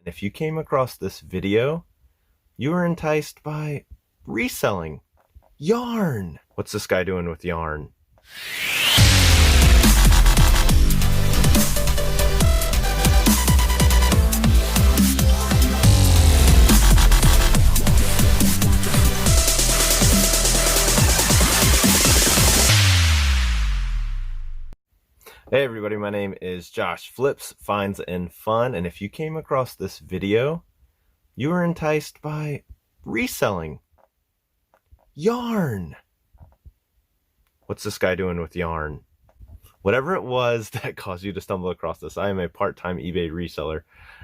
If you came across this video, you were enticed by reselling yarn. What's this guy doing with yarn? Hey everybody, my name is Josh, Flips, Finds, and Fun, and if you came across this video, you were enticed by reselling yarn. What's this guy doing with yarn? Whatever it was that caused you to stumble across this, I am a part-time eBay reseller,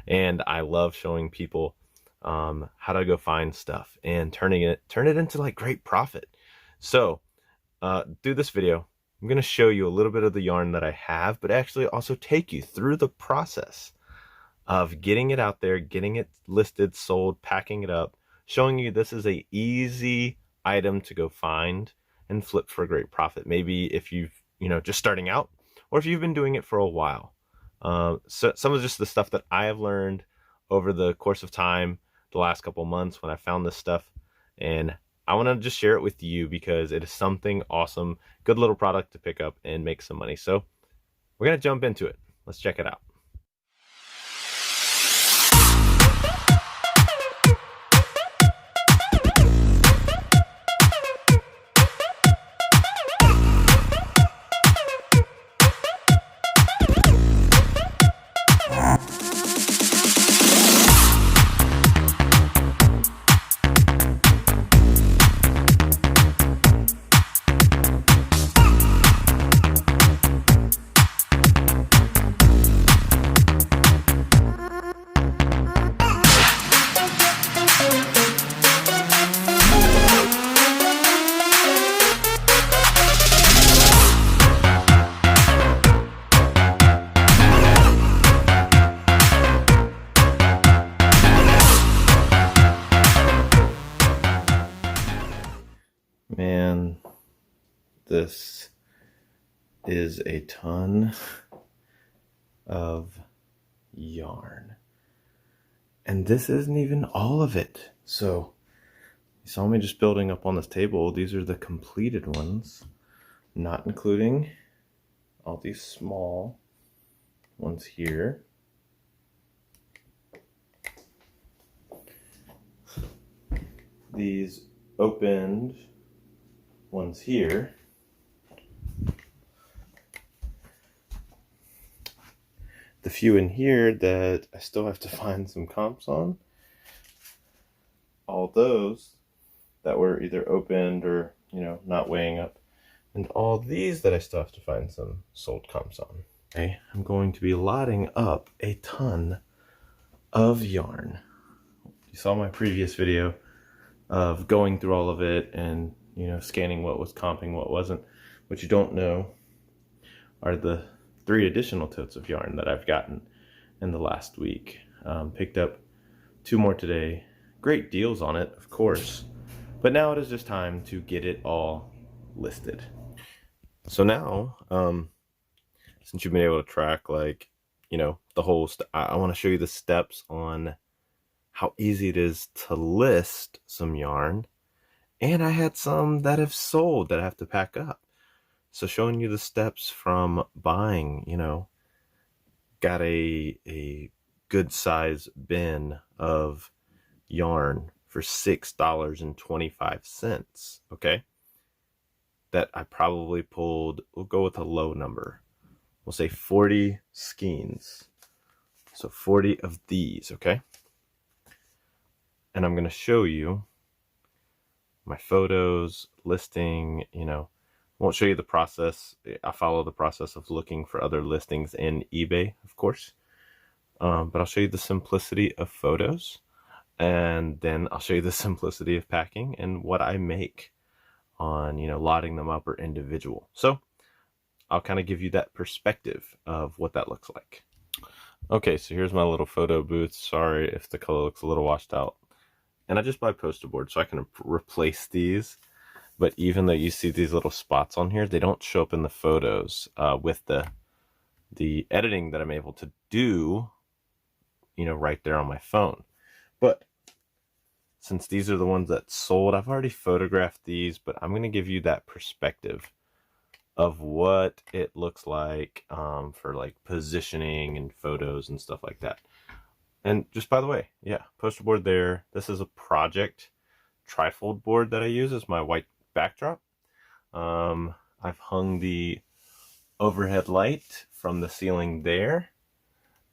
and I love showing people how to go find stuff and turn it into like great profit. So through this video, I'm going to show you a little bit of the yarn that I have, but actually also take you through the process of getting it out there, getting it listed, sold, packing it up, showing you this is a easy item to go find and flip for a great profit. Maybe if you've, just starting out, or if you've been doing it for a while. So some of just the stuff that I have learned over the course of time, the last couple months when I found this stuff, and I want to just share it with you because it is something awesome, good little product to pick up and make some money. So we're going to jump into it. Let's check it out. Man, this is a ton of yarn. And this isn't even all of it. So you saw me just building up on this table. These are the completed ones, not including all these small ones here. These opened ones here. The few in here that I still have to find some comps on. All those that were either opened or, not weighing up. And all these that I still have to find some sold comps on. Okay, I'm going to be lotting up a ton of yarn. You saw my previous video of going through all of it and scanning what was comping, what wasn't. What you don't know are the 3 additional totes of yarn that I've gotten in the last week. Picked up 2 more today. Great deals on it, of course. But now it is just time to get it all listed. So now, since you've been able to track the whole, I want to show you the steps on how easy it is to list some yarn. And I had some that have sold that I have to pack up. So showing you the steps from buying, got a good size bin of yarn for $6.25, okay? That I probably pulled, we'll go with a low number. We'll say 40 skeins. So 40 of these, okay? And I'm gonna show you my photos, listing, won't show you the process. I follow the process of looking for other listings in eBay, of course. But I'll show you the simplicity of photos, and then I'll show you the simplicity of packing and what I make on, lotting them up or individual. So I'll kind of give you that perspective of what that looks like. Okay, so here's my little photo booth. Sorry if the color looks a little washed out. And I just buy poster board so I can replace these. But even though you see these little spots on here, they don't show up in the photos with the editing that I'm able to do right there on my phone. But since these are the ones that sold, I've already photographed these, but I'm going to give you that perspective of what it looks like for like positioning and photos and stuff like that. And just by the way, yeah, poster board there. This is a project trifold board that I use as my white backdrop. I've hung the overhead light from the ceiling there.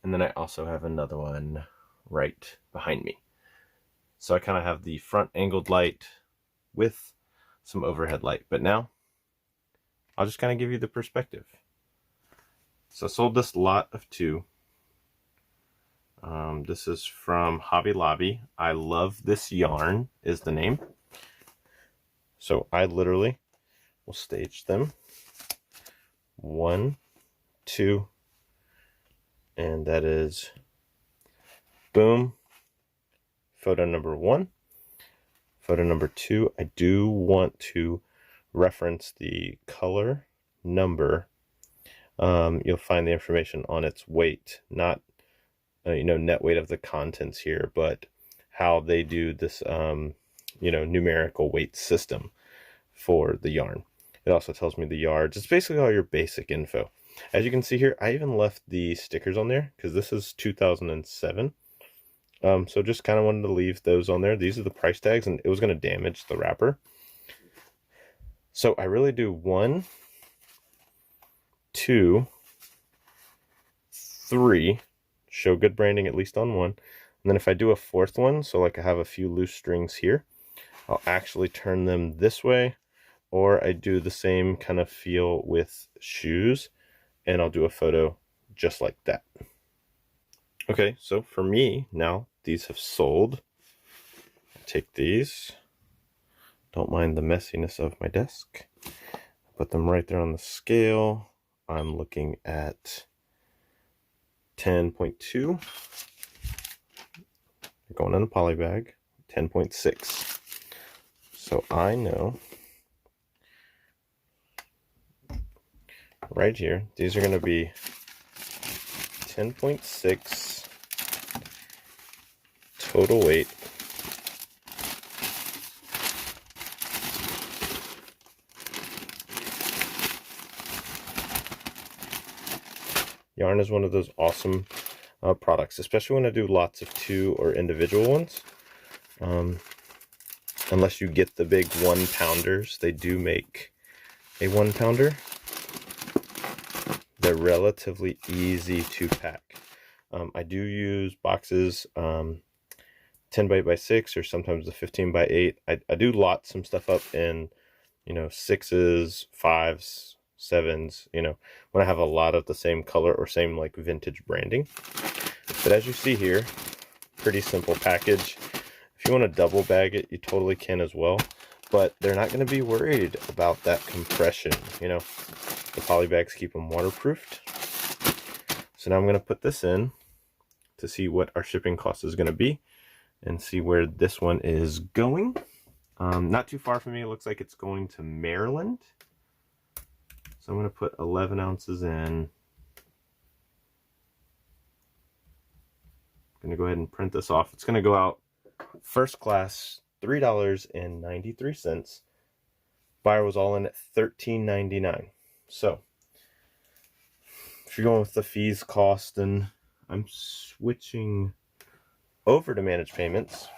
And then I also have another one right behind me. So I kind of have the front angled light with some overhead light. But now I'll just kind of give you the perspective. So I sold this lot of 2. This is from Hobby Lobby. I Love This Yarn is the name. So I literally will stage them. 1, 2, and that is boom. Photo number 1. Photo number 2, I do want to reference the color number. You'll find the information on its weight, not net weight of the contents here, but how they do this numerical weight system for the yarn. It also tells me the yards. It's basically all your basic info. As you can see here, I even left the stickers on there because this is 2007. So just kind of wanted to leave those on there. These are the price tags, and it was going to damage the wrapper. So I really do 1, 2, 3. Show good branding at least on 1. And then if I do a 4th one, so like I have a few loose strings here, I'll actually turn them this way, or I do the same kind of feel with shoes, and I'll do a photo just like that. Okay, so for me, now these have sold. I'll take these. Don't mind the messiness of my desk. Put them right there on the scale. I'm looking at 10.2. Going in a poly bag. 10.6. So I know right here, these are going to be 10.6 total weight. Yarn is one of those awesome products, especially when I do lots of 2 or individual ones. Unless you get the big 1-pounders, they do make a 1-pounder. They're relatively easy to pack. I do use boxes 10 by 8 by 6, or sometimes the 15 by 8. I do lot some stuff up in 6s, 5s, 7s, when I have a lot of the same color or same like vintage branding. But as you see here, pretty simple package. If you want to double bag it, you totally can as well, but they're not going to be worried about that compression. The poly bags keep them waterproofed. So now I'm going to put this in to see what our shipping cost is going to be and see where this one is going. Not too far from me. It looks like it's going to Maryland. So I'm going to put 11 ounces in. I'm going to go ahead and print this off. It's going to go out first class, $3.93. Buyer was all in at $13.99. So if you're going with the fees, cost, and I'm switching over to managed payments.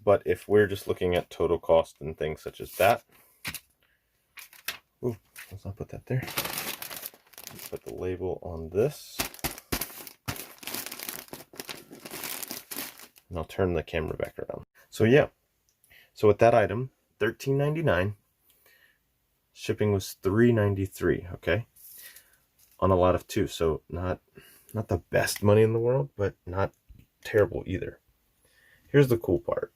But if we're just looking at total cost and things such as that, ooh, let's not put that there. Let's put the label on this. And I'll turn the camera back around. So yeah, so with that item, $13.99. Shipping was $3.93, okay? On a lot of 2, so not the best money in the world, but not terrible either. Here's the cool part.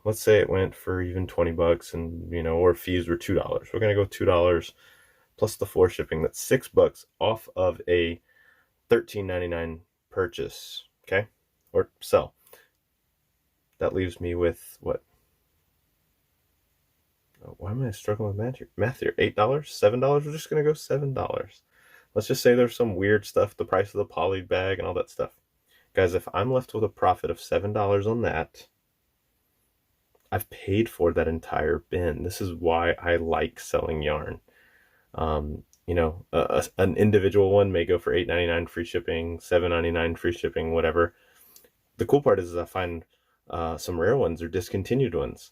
Let's say it went for even 20 bucks and, or fees were $2. We're going to go $2 plus the 4 shipping. That's $6 off of a $13.99 purchase, okay? Or sell. That leaves me with what? Oh, why am I struggling with math here? $8? $7? We're just going to go $7. let's just say there's some weird stuff, the price of the poly bag and all that stuff. Guys, if I'm left with a profit of $7 on that, I've paid for that entire bin. This is why I like selling yarn. You know, an individual one may go for $8.99 free shipping, $7.99 free shipping, whatever. The cool part is I find some rare ones or discontinued ones.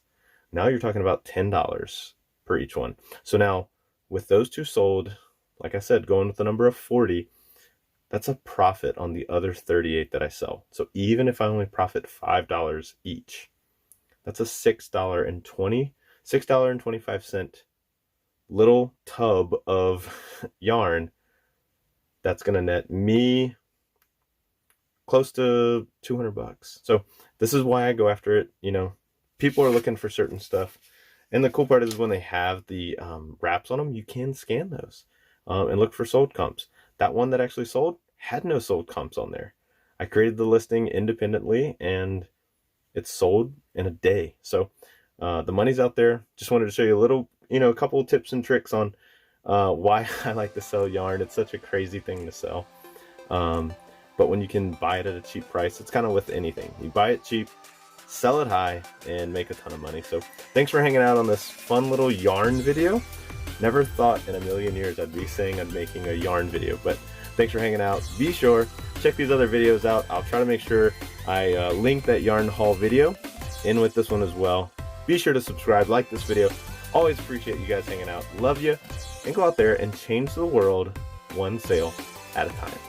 Now you're talking about $10 per each one. So now with those two sold, like I said, going with the number of 40, that's a profit on the other 38 that I sell. So even if I only profit $5 each, that's a $6.25 little tub of yarn that's going to net me close to $200. So this is why I go after it. You know, people are looking for certain stuff. And the cool part is when they have the wraps on them, you can scan those and look for sold comps. That one that actually sold had no sold comps on there. I created the listing independently and it's sold in a day. So the money's out there. Just wanted to show you a little, you know, a couple of tips and tricks on why I like to sell yarn. It's such a crazy thing to sell. But when you can buy it at a cheap price, it's kind of with anything. You buy it cheap, sell it high, and make a ton of money. So thanks for hanging out on this fun little yarn video. Never thought in a million years I'd be saying I'm making a yarn video, but thanks for hanging out. Be sure, check these other videos out. I'll try to make sure I link that yarn haul video in with this one as well. Be sure to subscribe, like this video. Always appreciate you guys hanging out. Love you, and go out there and change the world one sale at a time.